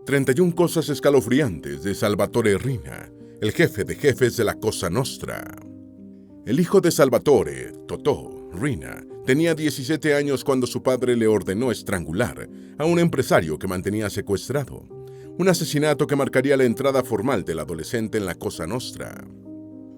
31 cosas escalofriantes de Salvatore Riina, el jefe de jefes de la Cosa Nostra. El hijo de Salvatore, Totò Riina, tenía 17 años cuando su padre le ordenó estrangular a un empresario que mantenía secuestrado, un asesinato que marcaría la entrada formal del adolescente en la Cosa Nostra.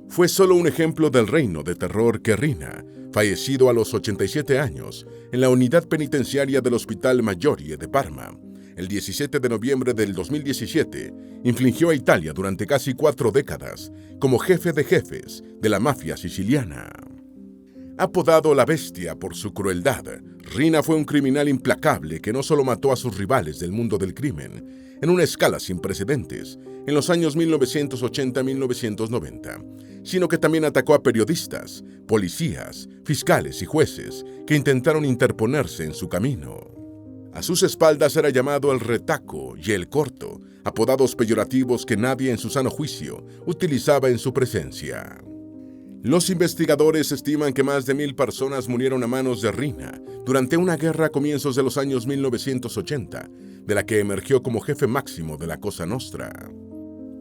Fue solo un ejemplo del reino de terror que Riina, fallecido a los 87 años en la unidad penitenciaria del Hospital Maggiore de Parma, el 17 de noviembre del 2017, infligió a Italia durante casi 4 décadas como jefe de jefes de la mafia siciliana. Apodado la Bestia por su crueldad, Riina fue un criminal implacable que no solo mató a sus rivales del mundo del crimen, en una escala sin precedentes, en los años 1980-1990, sino que también atacó a periodistas, policías, fiscales y jueces que intentaron interponerse en su camino. A sus espaldas era llamado el Retaco y el Corto, apodados peyorativos que nadie en su sano juicio utilizaba en su presencia. Los investigadores estiman que más de 1000 personas murieron a manos de Riina durante una guerra a comienzos de los años 1980, de la que emergió como jefe máximo de la Cosa Nostra.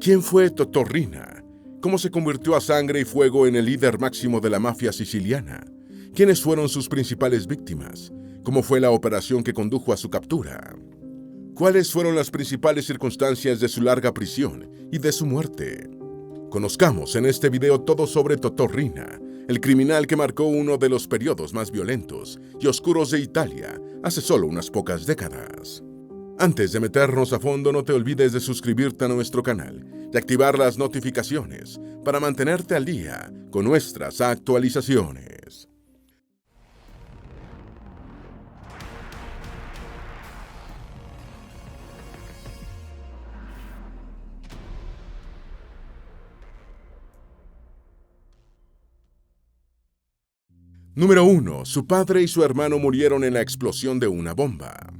¿Quién fue Totò Riina? ¿Cómo se convirtió a sangre y fuego en el líder máximo de la mafia siciliana? ¿Quiénes fueron sus principales víctimas? ¿Cómo fue la operación que condujo a su captura? ¿Cuáles fueron las principales circunstancias de su larga prisión y de su muerte? Conozcamos en este video todo sobre Totò Riina, el criminal que marcó uno de los periodos más violentos y oscuros de Italia hace solo unas pocas décadas. Antes de meternos a fondo, no te olvides de suscribirte a nuestro canal y activar las notificaciones para mantenerte al día con nuestras actualizaciones. Número 1. Su padre y su hermano murieron en la explosión de una bomba.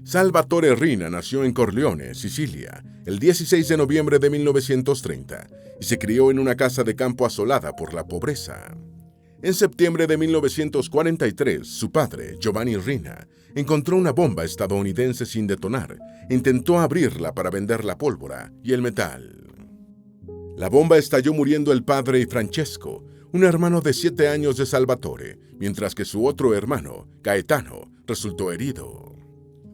Salvatore Riina nació en Corleone, Sicilia, el 16 de noviembre de 1930 y se crió en una casa de campo asolada por la pobreza. En septiembre de 1943, su padre, Giovanni Riina, encontró una bomba estadounidense sin detonar e intentó abrirla para vender la pólvora y el metal. La bomba estalló muriendo el padre y Francesco, un hermano de 7 años de Salvatore, mientras que su otro hermano, Gaetano, resultó herido.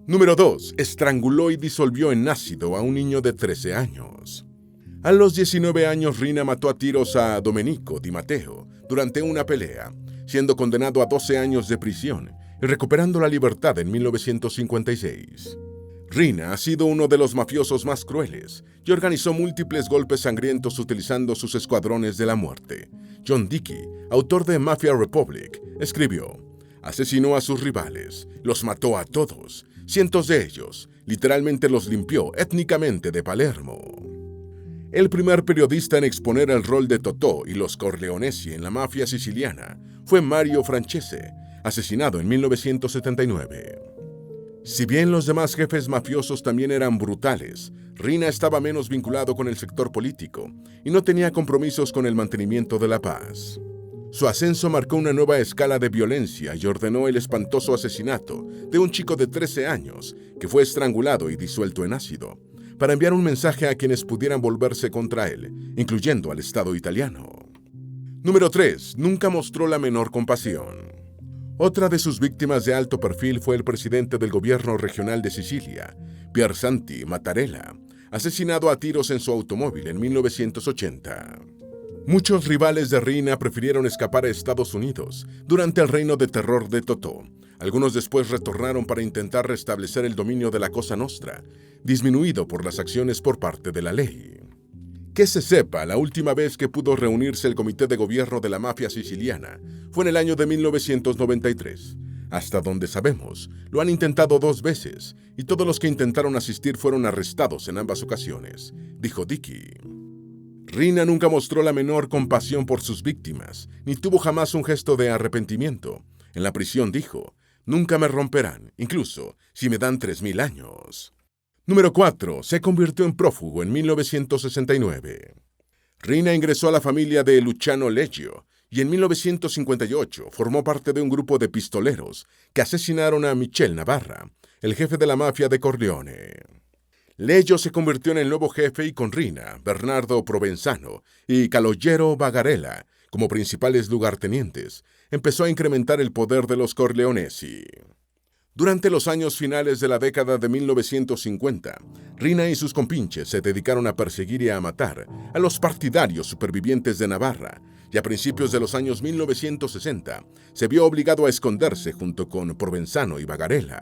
Número 2. Estranguló y disolvió en ácido a un niño de 13 años. A los 19 años, Riina mató a tiros a Domenico Di Matteo durante una pelea, siendo condenado a 12 años de prisión y recuperando la libertad en 1956. Riina ha sido uno de los mafiosos más crueles y organizó múltiples golpes sangrientos utilizando sus escuadrones de la muerte. John Dickey, autor de Mafia Republic, escribió: asesinó a sus rivales, los mató a todos, cientos de ellos, literalmente los limpió étnicamente de Palermo. El primer periodista en exponer el rol de Totò y los Corleonesi en la mafia siciliana fue Mario Francese, asesinado en 1979. Si bien los demás jefes mafiosos también eran brutales, Riina estaba menos vinculado con el sector político y no tenía compromisos con el mantenimiento de la paz. Su ascenso marcó una nueva escala de violencia y ordenó el espantoso asesinato de un chico de 13 años que fue estrangulado y disuelto en ácido, para enviar un mensaje a quienes pudieran volverse contra él, incluyendo al Estado italiano. Número 3. Nunca mostró la menor compasión. Otra de sus víctimas de alto perfil fue el presidente del gobierno regional de Sicilia, Piersanti Mattarella, asesinado a tiros en su automóvil en 1980. Muchos rivales de Riina prefirieron escapar a Estados Unidos durante el reino de terror de Totò. Algunos después retornaron para intentar restablecer el dominio de la Cosa Nostra, disminuido por las acciones por parte de la ley. Que se sepa, la última vez que pudo reunirse el comité de gobierno de la mafia siciliana fue en el año de 1993. Hasta donde sabemos, lo han intentado 2 veces y todos los que intentaron asistir fueron arrestados en ambas ocasiones, dijo Dickey. Riina nunca mostró la menor compasión por sus víctimas, ni tuvo jamás un gesto de arrepentimiento. En la prisión dijo: nunca me romperán, incluso si me dan 3000 años. Número 4. Se convirtió en prófugo en 1969. Riina ingresó a la familia de Luciano Leggio y en 1958 formó parte de un grupo de pistoleros que asesinaron a Michel Navarra, el jefe de la mafia de Corleone. Lelio se convirtió en el nuevo jefe y con Rina, Bernardo Provenzano y Calogero Bagarella como principales lugartenientes, empezó a incrementar el poder de los Corleonesi. Durante los años finales de la década de 1950, Rina y sus compinches se dedicaron a perseguir y a matar a los partidarios supervivientes de Navarra, y a principios de los años 1960 se vio obligado a esconderse junto con Provenzano y Bagarella.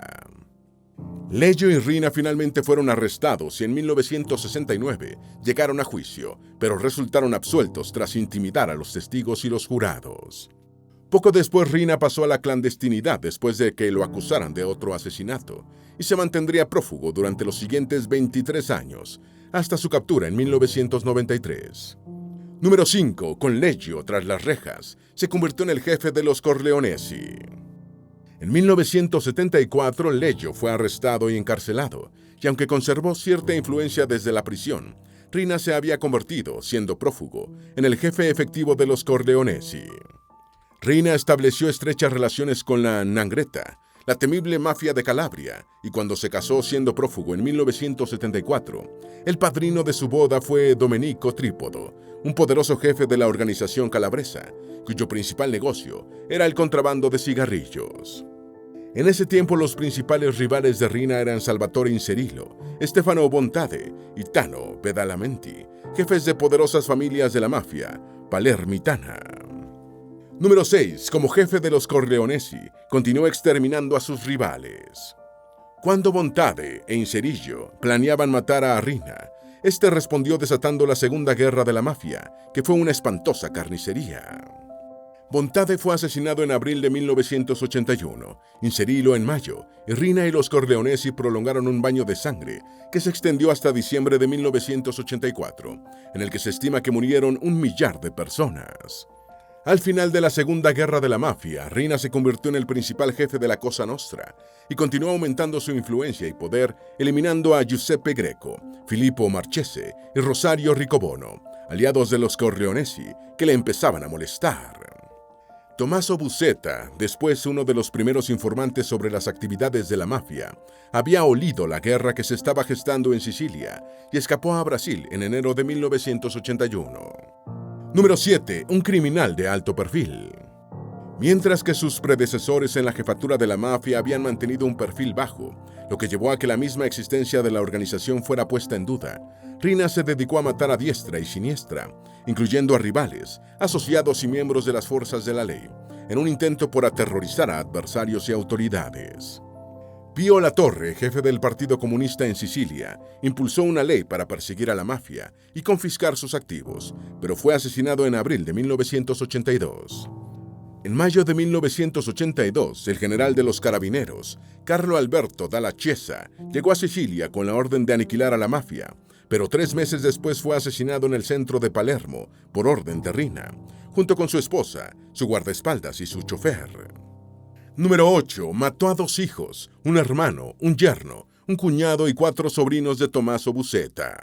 Lelio y Rina finalmente fueron arrestados y en 1969 llegaron a juicio, pero resultaron absueltos tras intimidar a los testigos y los jurados. Poco después, Rina pasó a la clandestinidad después de que lo acusaran de otro asesinato y se mantendría prófugo durante los siguientes 23 años, hasta su captura en 1993. Número 5. Con Lelio tras las rejas, se convirtió en el jefe de los Corleonesi. En 1974, Lelio fue arrestado y encarcelado, y aunque conservó cierta influencia desde la prisión, Rina se había convertido, siendo prófugo, en el jefe efectivo de los Corleonesi. Rina estableció estrechas relaciones con la 'Ndrangheta, la temible mafia de Calabria, y cuando se casó siendo prófugo en 1974, el padrino de su boda fue Domenico Trípodo, un poderoso jefe de la organización calabresa, cuyo principal negocio era el contrabando de cigarrillos. En ese tiempo los principales rivales de Rina eran Salvatore Incerillo, Stefano Bontade y Tano Badalamenti, jefes de poderosas familias de la mafia palermitana. Número 6. Como jefe de los Corleonesi, continuó exterminando a sus rivales. Cuando Bontade e Incerillo planeaban matar a Rina, este respondió desatando la Segunda Guerra de la Mafia, que fue una espantosa carnicería. Bontade fue asesinado en abril de 1981, Incerillo en mayo, y Rina y los Corleonesi prolongaron un baño de sangre que se extendió hasta diciembre de 1984, en el que se estima que murieron 1 millar de personas. Al final de la Segunda Guerra de la Mafia, Rina se convirtió en el principal jefe de la Cosa Nostra y continuó aumentando su influencia y poder, eliminando a Giuseppe Greco, Filippo Marchese y Rosario Riccobono, aliados de los Corleonesi, que le empezaban a molestar. Tommaso Buscetta, después uno de los primeros informantes sobre las actividades de la mafia, había olido la guerra que se estaba gestando en Sicilia y escapó a Brasil en enero de 1981. Número 7. Un criminal de alto perfil. Mientras que sus predecesores en la jefatura de la mafia habían mantenido un perfil bajo, lo que llevó a que la misma existencia de la organización fuera puesta en duda, Rina se dedicó a matar a diestra y siniestra, incluyendo a rivales, asociados y miembros de las fuerzas de la ley, en un intento por aterrorizar a adversarios y autoridades. Pío La Torre, jefe del Partido Comunista en Sicilia, impulsó una ley para perseguir a la mafia y confiscar sus activos, pero fue asesinado en abril de 1982. En mayo de 1982, el general de los carabineros, Carlo Alberto Dalla Chiesa, llegó a Sicilia con la orden de aniquilar a la mafia, pero 3 meses después fue asesinado en el centro de Palermo por orden de Rina, junto con su esposa, su guardaespaldas y su chofer. Número 8. Mató a 2 hijos, un hermano, un yerno, un cuñado y 4 sobrinos de Tommaso Buscetta.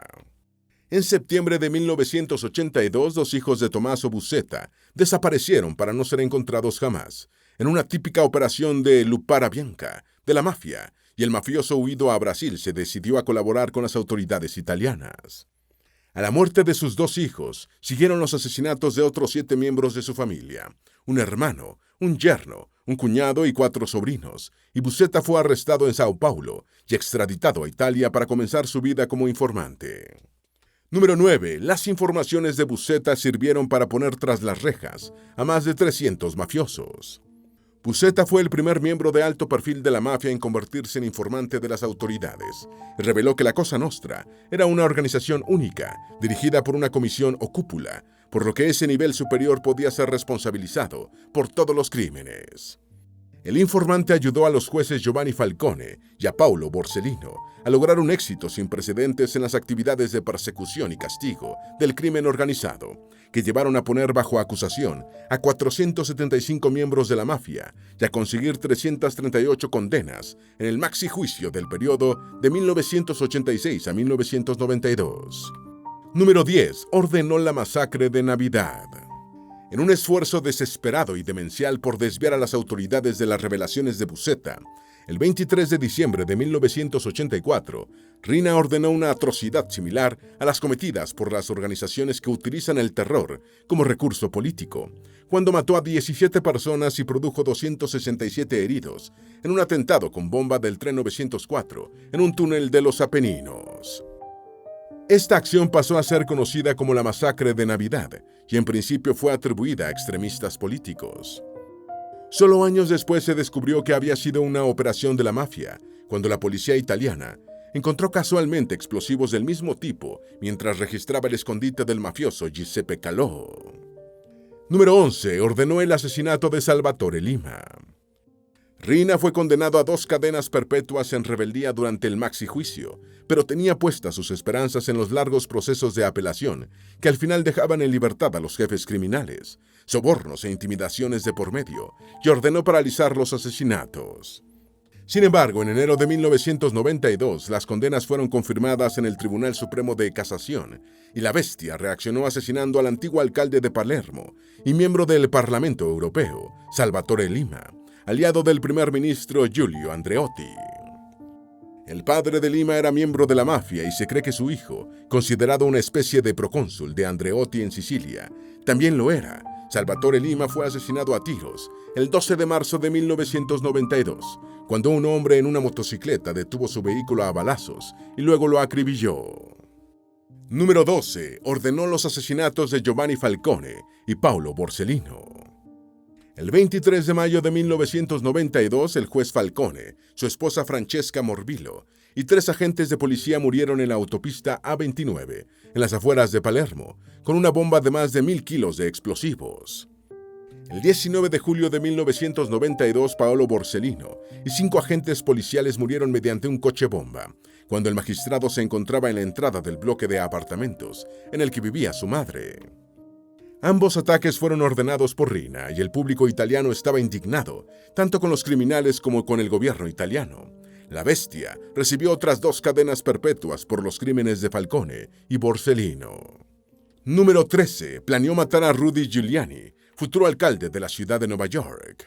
En septiembre de 1982, 2 hijos de Tommaso Buscetta desaparecieron para no ser encontrados jamás, en una típica operación de Lupara Bianca, de la mafia, y el mafioso huido a Brasil se decidió a colaborar con las autoridades italianas. A la muerte de sus 2 hijos, siguieron los asesinatos de otros 7 miembros de su familia, un hermano, un yerno, un cuñado y 4 sobrinos, y Buscetta fue arrestado en Sao Paulo y extraditado a Italia para comenzar su vida como informante. Número 9. Las informaciones de Buscetta sirvieron para poner tras las rejas a más de 300 mafiosos. Buscetta fue el primer miembro de alto perfil de la mafia en convertirse en informante de las autoridades y reveló que la Cosa Nostra era una organización única, dirigida por una comisión o cúpula, por lo que ese nivel superior podía ser responsabilizado por todos los crímenes. El informante ayudó a los jueces Giovanni Falcone y a Paolo Borsellino a lograr un éxito sin precedentes en las actividades de persecución y castigo del crimen organizado, que llevaron a poner bajo acusación a 475 miembros de la mafia y a conseguir 338 condenas en el maxi juicio del periodo de 1986 a 1992. Número 10. Ordenó la masacre de Navidad. En un esfuerzo desesperado y demencial por desviar a las autoridades de las revelaciones de Buscetta, El 23 de diciembre de 1984, Rina ordenó una atrocidad similar a las cometidas por las organizaciones que utilizan el terror como recurso político, cuando mató a 17 personas y produjo 267 heridos en un atentado con bomba del tren 904 en un túnel de los Apeninos. Esta acción pasó a ser conocida como la Masacre de Navidad y en principio fue atribuida a extremistas políticos. Solo años después se descubrió que había sido una operación de la mafia, cuando la policía italiana encontró casualmente explosivos del mismo tipo mientras registraba el escondite del mafioso Giuseppe Calò. Número 11. Ordenó el asesinato de Salvatore Lima. Rina fue condenado a 2 cadenas perpetuas en rebeldía durante el maxi juicio, pero tenía puestas sus esperanzas en los largos procesos de apelación que al final dejaban en libertad a los jefes criminales, sobornos e intimidaciones de por medio, y ordenó paralizar los asesinatos. Sin embargo, en enero de 1992, las condenas fueron confirmadas en el Tribunal Supremo de Casación, y la bestia reaccionó asesinando al antiguo alcalde de Palermo y miembro del Parlamento Europeo, Salvatore Lima, aliado del primer ministro Giulio Andreotti. El padre de Lima era miembro de la mafia y se cree que su hijo, considerado una especie de procónsul de Andreotti en Sicilia, también lo era. Salvatore Lima fue asesinado a tiros el 12 de marzo de 1992, cuando un hombre en una motocicleta detuvo su vehículo a balazos y luego lo acribilló. Número 12. Ordenó los asesinatos de Giovanni Falcone y Paolo Borsellino. El 23 de mayo de 1992, el juez Falcone, su esposa Francesca Morbillo y 3 agentes de policía murieron en la autopista A29, en las afueras de Palermo, con una bomba de más de 1.000 kilos de explosivos. El 19 de julio de 1992, Paolo Borsellino y 5 agentes policiales murieron mediante un coche bomba, cuando el magistrado se encontraba en la entrada del bloque de apartamentos en el que vivía su madre. Ambos ataques fueron ordenados por Rina y el público italiano estaba indignado, tanto con los criminales como con el gobierno italiano. La bestia recibió otras 2 cadenas perpetuas por los crímenes de Falcone y Borsellino. Número 13. Planeó matar a Rudy Giuliani, futuro alcalde de la ciudad de Nueva York.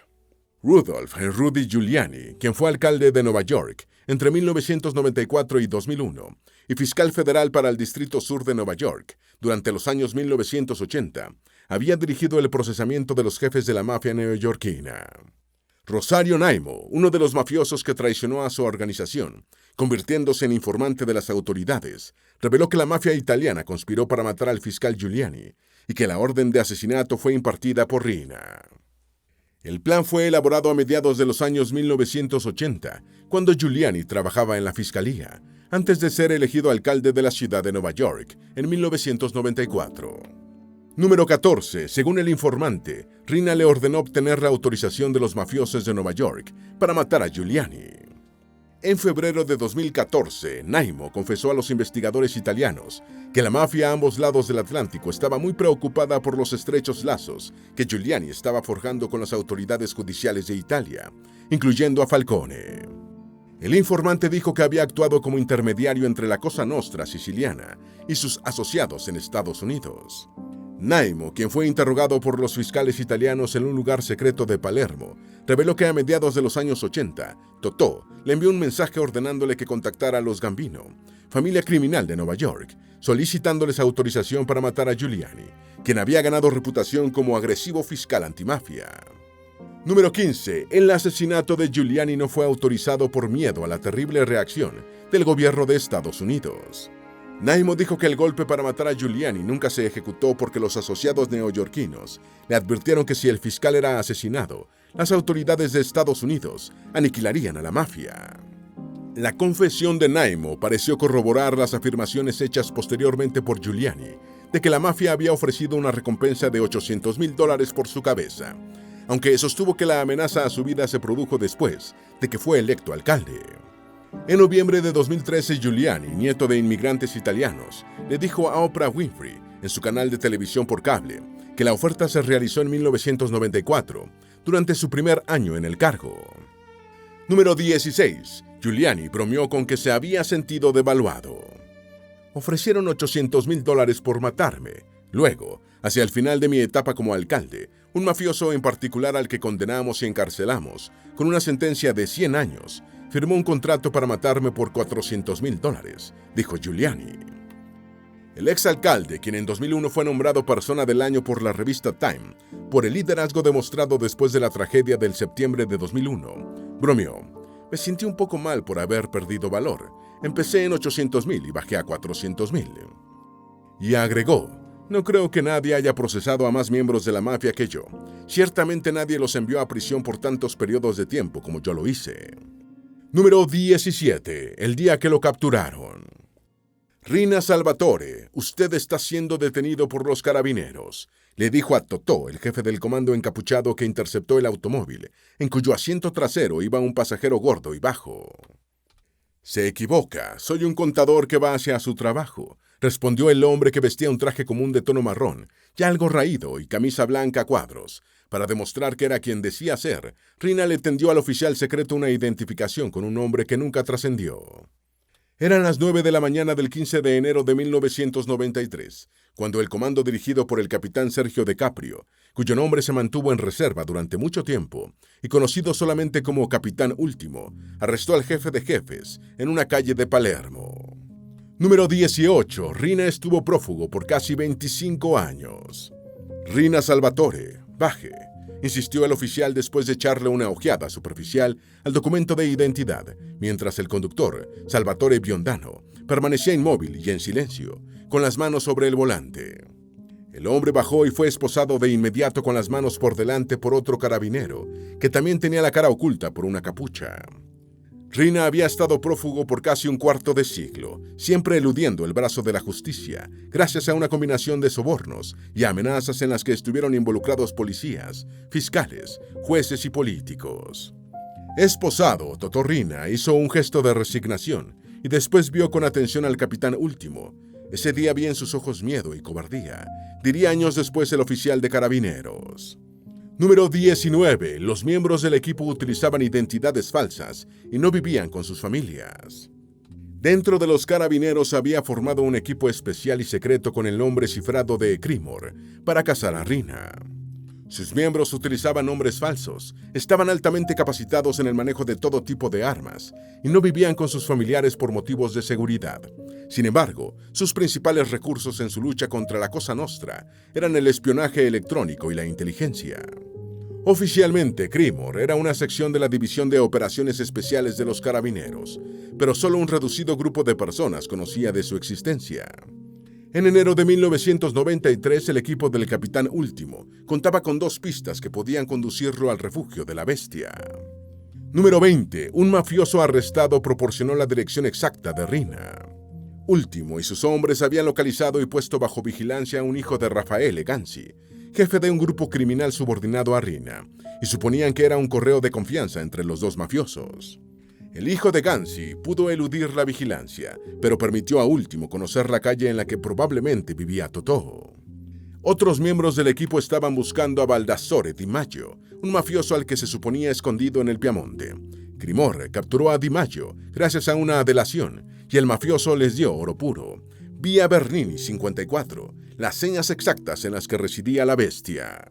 Rudolph Rudy Giuliani, quien fue alcalde de Nueva York entre 1994 y 2001, y fiscal federal para el Distrito Sur de Nueva York durante los años 1980, había dirigido el procesamiento de los jefes de la mafia neoyorquina. Rosario Naimo, uno de los mafiosos que traicionó a su organización, convirtiéndose en informante de las autoridades, reveló que la mafia italiana conspiró para matar al fiscal Giuliani y que la orden de asesinato fue impartida por Rina. El plan fue elaborado a mediados de los años 1980, cuando Giuliani trabajaba en la fiscalía, antes de ser elegido alcalde de la ciudad de Nueva York en 1994. Número 14. Según el informante, Rina le ordenó obtener la autorización de los mafiosos de Nueva York para matar a Giuliani. En febrero de 2014, Naimo confesó a los investigadores italianos que la mafia a ambos lados del Atlántico estaba muy preocupada por los estrechos lazos que Giuliani estaba forjando con las autoridades judiciales de Italia, incluyendo a Falcone. El informante dijo que había actuado como intermediario entre la Cosa Nostra siciliana y sus asociados en Estados Unidos. Naimo, quien fue interrogado por los fiscales italianos en un lugar secreto de Palermo, reveló que a mediados de los años 80, Totò le envió un mensaje ordenándole que contactara a los Gambino, familia criminal de Nueva York, solicitándoles autorización para matar a Giuliani, quien había ganado reputación como agresivo fiscal antimafia. Número 15. El asesinato de Giuliani no fue autorizado por miedo a la terrible reacción del gobierno de Estados Unidos. Naimo dijo que el golpe para matar a Giuliani nunca se ejecutó porque los asociados neoyorquinos le advirtieron que si el fiscal era asesinado, las autoridades de Estados Unidos aniquilarían a la mafia. La confesión de Naimo pareció corroborar las afirmaciones hechas posteriormente por Giuliani de que la mafia había ofrecido una recompensa de $800,000 por su cabeza, aunque sostuvo que la amenaza a su vida se produjo después de que fue electo alcalde. En noviembre de 2013, Giuliani, nieto de inmigrantes italianos, le dijo a Oprah Winfrey, en su canal de televisión por cable, que la oferta se realizó en 1994, durante su primer año en el cargo. Número 16. Giuliani bromeó con que se había sentido devaluado. Ofrecieron $800,000 por matarme. Luego, hacia el final de mi etapa como alcalde, Un mafioso en particular al que condenamos y encarcelamos, con una sentencia de 100 años, firmó un contrato para matarme por $400,000, dijo Giuliani. El exalcalde, quien en 2001 fue nombrado Persona del Año por la revista Time, por el liderazgo demostrado después de la tragedia del septiembre de 2001, bromeó: me sentí un poco mal por haber perdido valor. Empecé en 800,000 y bajé a 400,000. Y agregó: no creo que nadie haya procesado a más miembros de la mafia que yo. Ciertamente nadie los envió a prisión por tantos periodos de tiempo como yo lo hice. Número 17. El día que lo capturaron. Rina Salvatore, usted está siendo detenido por los carabineros, le dijo a Totò, el jefe del comando encapuchado que interceptó el automóvil, en cuyo asiento trasero iba un pasajero gordo y bajo. Se equivoca, soy un contador que va hacia su trabajo, respondió el hombre que vestía un traje común de tono marrón, ya algo raído y camisa blanca a cuadros. Para demostrar que era quien decía ser, Rina le tendió al oficial secreto una identificación con un nombre que nunca trascendió. Eran las 9 de la mañana del 15 de enero de 1993, cuando el comando dirigido por el capitán Sergio De Caprio, cuyo nombre se mantuvo en reserva durante mucho tiempo y conocido solamente como Capitán Último, arrestó al jefe de jefes en una calle de Palermo. Número 18. Rina estuvo prófugo por casi 25 años. Rina Salvatore, baje, insistió el oficial después de echarle una ojeada superficial al documento de identidad, mientras el conductor, Salvatore Biondano, permanecía inmóvil y en silencio, con las manos sobre el volante. El hombre bajó y fue esposado de inmediato con las manos por delante por otro carabinero, que también tenía la cara oculta por una capucha. Rina había estado prófugo por casi un cuarto de siglo, siempre eludiendo el brazo de la justicia, gracias a una combinación de sobornos y amenazas en las que estuvieron involucrados policías, fiscales, jueces y políticos. Esposado, Totò Riina hizo un gesto de resignación y después vio con atención al capitán Último. Ese día vi en sus ojos miedo y cobardía, diría años después el oficial de carabineros. Número 19. Los miembros del equipo utilizaban identidades falsas y no vivían con sus familias. Dentro de los carabineros había formado un equipo especial y secreto con el nombre cifrado de Crimor para cazar a Rina. Sus miembros utilizaban nombres falsos, estaban altamente capacitados en el manejo de todo tipo de armas y no vivían con sus familiares por motivos de seguridad. Sin embargo, sus principales recursos en su lucha contra la Cosa Nostra eran el espionaje electrónico y la inteligencia. Oficialmente, Crimor era una sección de la División de Operaciones Especiales de los Carabineros, pero solo un reducido grupo de personas conocía de su existencia. En enero de 1993, el equipo del Capitán Último contaba con 2 pistas que podían conducirlo al refugio de la bestia. Número 20. Un mafioso arrestado proporcionó la dirección exacta de Rina. Último y sus hombres habían localizado y puesto bajo vigilancia a un hijo de Raffaele Ganzi, jefe de un grupo criminal subordinado a Rina, y suponían que era un correo de confianza entre los 2 mafiosos. El hijo de Ganzi pudo eludir la vigilancia, pero permitió a Último conocer la calle en la que probablemente vivía Totò. Otros miembros del equipo estaban buscando a Baldassore Di Maggio, un mafioso al que se suponía escondido en el Piamonte. Crimor capturó a Di Maggio gracias a una delación, y el mafioso les dio oro puro, vía Bernini 54, las señas exactas en las que residía la bestia.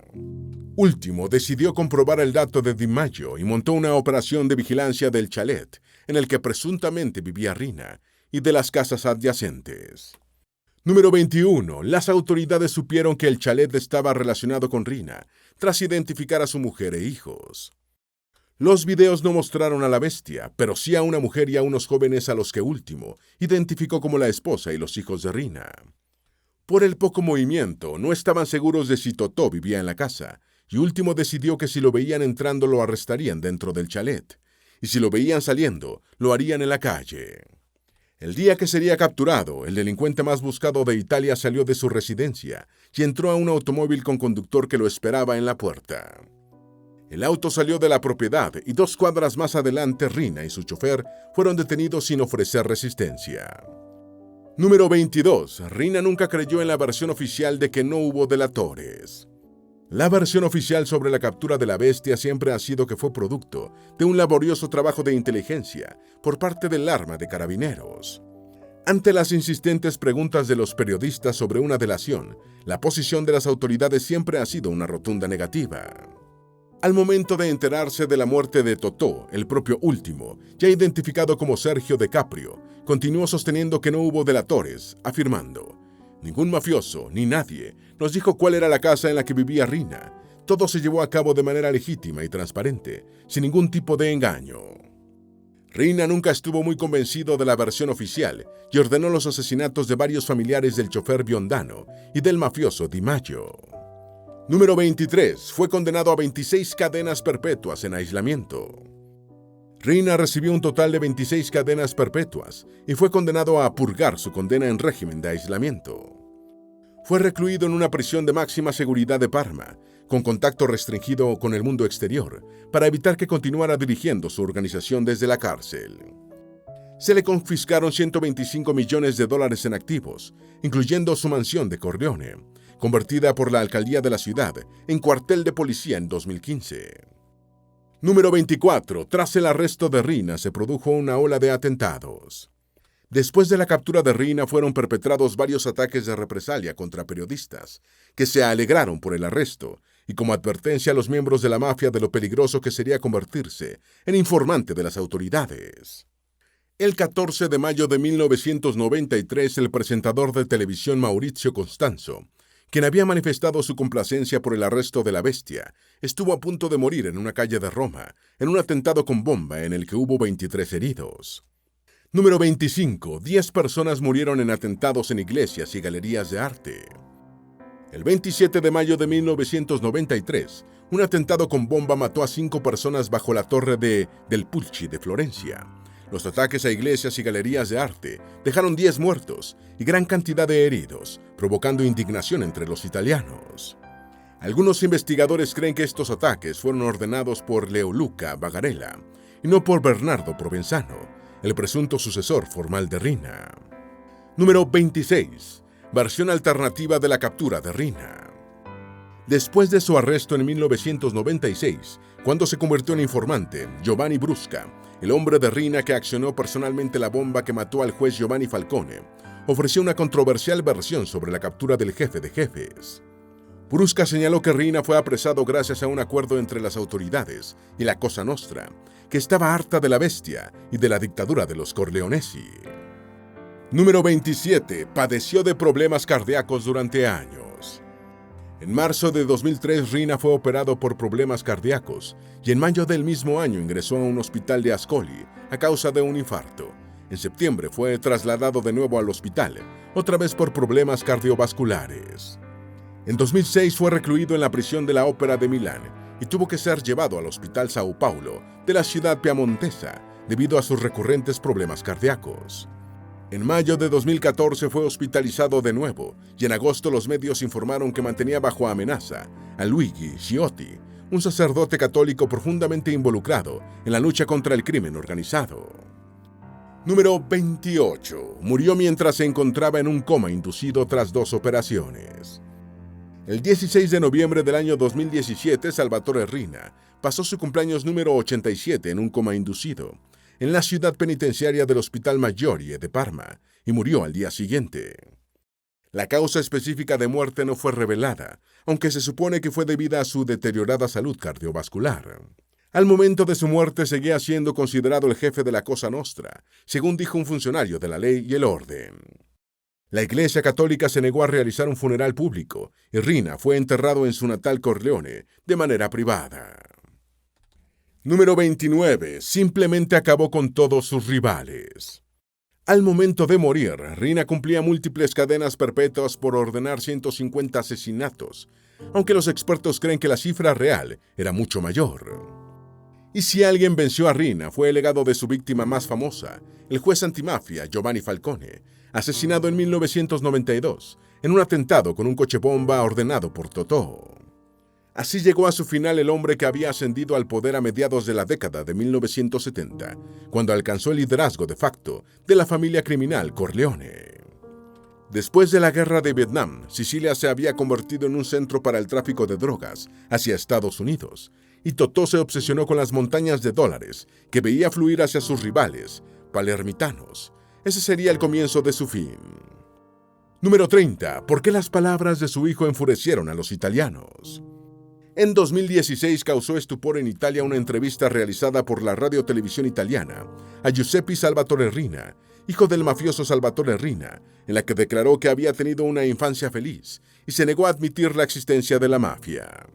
Último decidió comprobar el dato de Di Maggio y montó una operación de vigilancia del chalet, en el que presuntamente vivía Rina, y de las casas adyacentes. Número 21. Las autoridades supieron que el chalet estaba relacionado con Rina, tras identificar a su mujer e hijos. Los videos no mostraron a la bestia, pero sí a una mujer y a unos jóvenes a los que Último identificó como la esposa y los hijos de Rina. Por el poco movimiento, no estaban seguros de si Totò vivía en la casa, y Último decidió que si lo veían entrando lo arrestarían dentro del chalet, y si lo veían saliendo, lo harían en la calle. El día que sería capturado, el delincuente más buscado de Italia salió de su residencia y entró a un automóvil con conductor que lo esperaba en la puerta. El auto salió de la propiedad y 2 cuadras más adelante Rina y su chofer fueron detenidos sin ofrecer resistencia. Número 22. Rina nunca creyó en la versión oficial de que no hubo delatores. La versión oficial sobre la captura de la bestia siempre ha sido que fue producto de un laborioso trabajo de inteligencia por parte del arma de carabineros. Ante las insistentes preguntas de los periodistas sobre una delación, la posición de las autoridades siempre ha sido una rotunda negativa. Al momento de enterarse de la muerte de Totò, el propio último, ya identificado como Sergio De Caprio, continuó sosteniendo que no hubo delatores, afirmando: «Ningún mafioso, ni nadie, nos dijo cuál era la casa en la que vivía Rina. Todo se llevó a cabo de manera legítima y transparente, sin ningún tipo de engaño». Rina nunca estuvo muy convencido de la versión oficial y ordenó los asesinatos de varios familiares del chofer Biondano y del mafioso Di Maggio. Número 23. Fue condenado a 26 cadenas perpetuas en aislamiento. Rina recibió un total de 26 cadenas perpetuas y fue condenado a purgar su condena en régimen de aislamiento. Fue recluido en una prisión de máxima seguridad de Parma, con contacto restringido con el mundo exterior, para evitar que continuara dirigiendo su organización desde la cárcel. Se le confiscaron $125 millones en activos, incluyendo su mansión de Corleone, convertida por la alcaldía de la ciudad en cuartel de policía en 2015. Número 24. Tras el arresto de Rina se produjo una ola de atentados. Después de la captura de Rina fueron perpetrados varios ataques de represalia contra periodistas, que se alegraron por el arresto, y como advertencia a los miembros de la mafia de lo peligroso que sería convertirse en informante de las autoridades. El 14 de mayo de 1993, el presentador de televisión Maurizio Costanzo, quien había manifestado su complacencia por el arresto de la bestia, estuvo a punto de morir en una calle de Roma, en un atentado con bomba en el que hubo 23 heridos. Número 25. 10 personas murieron en atentados en iglesias y galerías de arte. El 27 de mayo de 1993, un atentado con bomba mató a 5 personas bajo la torre del Pulci de Florencia. Los ataques a iglesias y galerías de arte dejaron 10 muertos y gran cantidad de heridos, provocando indignación entre los italianos. Algunos investigadores creen que estos ataques fueron ordenados por Leoluca Bagarella y no por Bernardo Provenzano, el presunto sucesor formal de Rina. Número 26. Versión alternativa de la captura de Rina. Después de su arresto en 1996, cuando se convirtió en informante, Giovanni Brusca, el hombre de Rina que accionó personalmente la bomba que mató al juez Giovanni Falcone, ofreció una controversial versión sobre la captura del jefe de jefes. Brusca señaló que Rina fue apresado gracias a un acuerdo entre las autoridades y la Cosa Nostra, que estaba harta de la bestia y de la dictadura de los Corleonesi. Número 27. Padeció de problemas cardíacos durante años. En marzo de 2003, Rina fue operado por problemas cardíacos y en mayo del mismo año ingresó a un hospital de Ascoli a causa de un infarto. En septiembre fue trasladado de nuevo al hospital, otra vez por problemas cardiovasculares. En 2006 fue recluido en la prisión de la Ópera de Milán y tuvo que ser llevado al Hospital São Paulo de la ciudad piamontesa debido a sus recurrentes problemas cardíacos. En mayo de 2014 fue hospitalizado de nuevo y en agosto los medios informaron que mantenía bajo amenaza a Luigi Ciotti, un sacerdote católico profundamente involucrado en la lucha contra el crimen organizado. Número 28. Murió mientras se encontraba en un coma inducido tras 2 operaciones. El 16 de noviembre del año 2017, Salvatore Rina pasó su cumpleaños número 87 en un coma inducido en la ciudad penitenciaria del Hospital Maggiore de Parma y murió al día siguiente. La causa específica de muerte no fue revelada, aunque se supone que fue debida a su deteriorada salud cardiovascular. Al momento de su muerte seguía siendo considerado el jefe de la Cosa Nostra, según dijo un funcionario de la ley y el orden. La Iglesia Católica se negó a realizar un funeral público y Rina fue enterrado en su natal Corleone de manera privada. Número 29. Simplemente acabó con todos sus rivales. Al momento de morir, Rina cumplía múltiples cadenas perpetuas por ordenar 150 asesinatos, aunque los expertos creen que la cifra real era mucho mayor. Y si alguien venció a Rina fue el legado de su víctima más famosa, el juez antimafia Giovanni Falcone, asesinado en 1992 en un atentado con un coche bomba ordenado por Totò. Así llegó a su final el hombre que había ascendido al poder a mediados de la década de 1970, cuando alcanzó el liderazgo de facto de la familia criminal Corleone. Después de la guerra de Vietnam, Sicilia se había convertido en un centro para el tráfico de drogas hacia Estados Unidos, y Totò se obsesionó con las montañas de dólares que veía fluir hacia sus rivales, palermitanos, Ese sería el comienzo de su fin. Número 30. ¿Por qué las palabras de su hijo enfurecieron a los italianos? En 2016 causó estupor en Italia una entrevista realizada por la radiotelevisión italiana a Giuseppe Salvatore Riina, hijo del mafioso Salvatore Riina, en la que declaró que había tenido una infancia feliz y se negó a admitir la existencia de la mafia.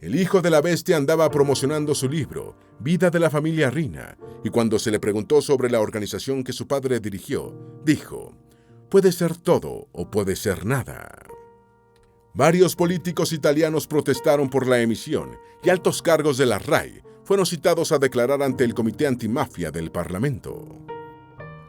El hijo de la bestia andaba promocionando su libro, Vida de la familia Riina, y cuando se le preguntó sobre la organización que su padre dirigió, dijo: puede ser todo o puede ser nada. Varios políticos italianos protestaron por la emisión y altos cargos de la RAI fueron citados a declarar ante el Comité Antimafia del Parlamento.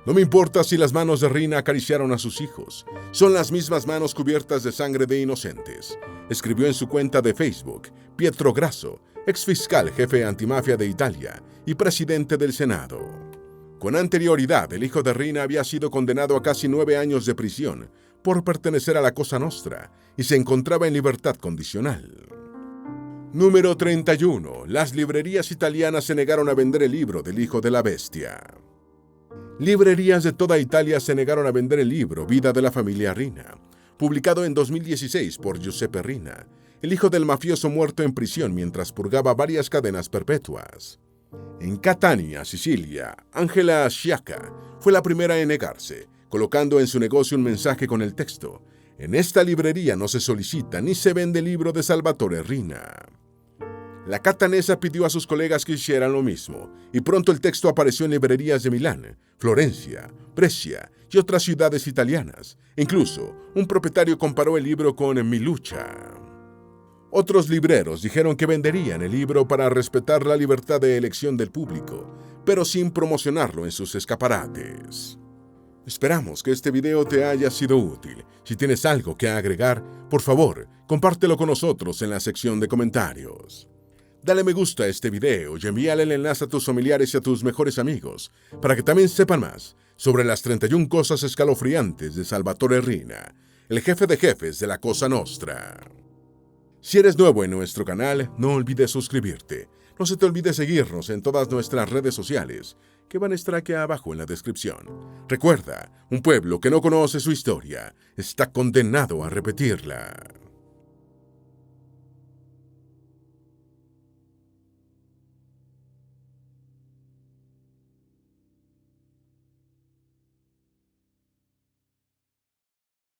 No me importa si las manos de Riina acariciaron a sus hijos, son las mismas manos cubiertas de sangre de inocentes, escribió en su cuenta de Facebook Pietro Grasso, exfiscal jefe antimafia de Italia y presidente del Senado. Con anterioridad, el hijo de Riina había sido condenado a casi 9 años de prisión por pertenecer a la Cosa Nostra y se encontraba en libertad condicional. Número 31. Las librerías italianas se negaron a vender el libro del hijo de la bestia. Librerías de toda Italia se negaron a vender el libro Vida de la familia Riina, publicado en 2016 por Giuseppe Riina, el hijo del mafioso muerto en prisión mientras purgaba varias cadenas perpetuas. En Catania, Sicilia, Angela Sciacca fue la primera en negarse, colocando en su negocio un mensaje con el texto: en esta librería no se solicita ni se vende el libro de Salvatore Riina. La catanesa pidió a sus colegas que hicieran lo mismo, y pronto el texto apareció en librerías de Milán, Florencia, Brescia y otras ciudades italianas. Incluso, un propietario comparó el libro con Mi lucha. Otros libreros dijeron que venderían el libro para respetar la libertad de elección del público, pero sin promocionarlo en sus escaparates. Esperamos que este video te haya sido útil. Si tienes algo que agregar, por favor, compártelo con nosotros en la sección de comentarios. Dale me gusta a este video y envíale el enlace a tus familiares y a tus mejores amigos, para que también sepan más sobre las 31 cosas escalofriantes de Salvatore Riina, el jefe de jefes de la Cosa Nostra. Si eres nuevo en nuestro canal, no olvides suscribirte. No se te olvide seguirnos en todas nuestras redes sociales, que van a estar aquí abajo en la descripción. Recuerda, un pueblo que no conoce su historia está condenado a repetirla.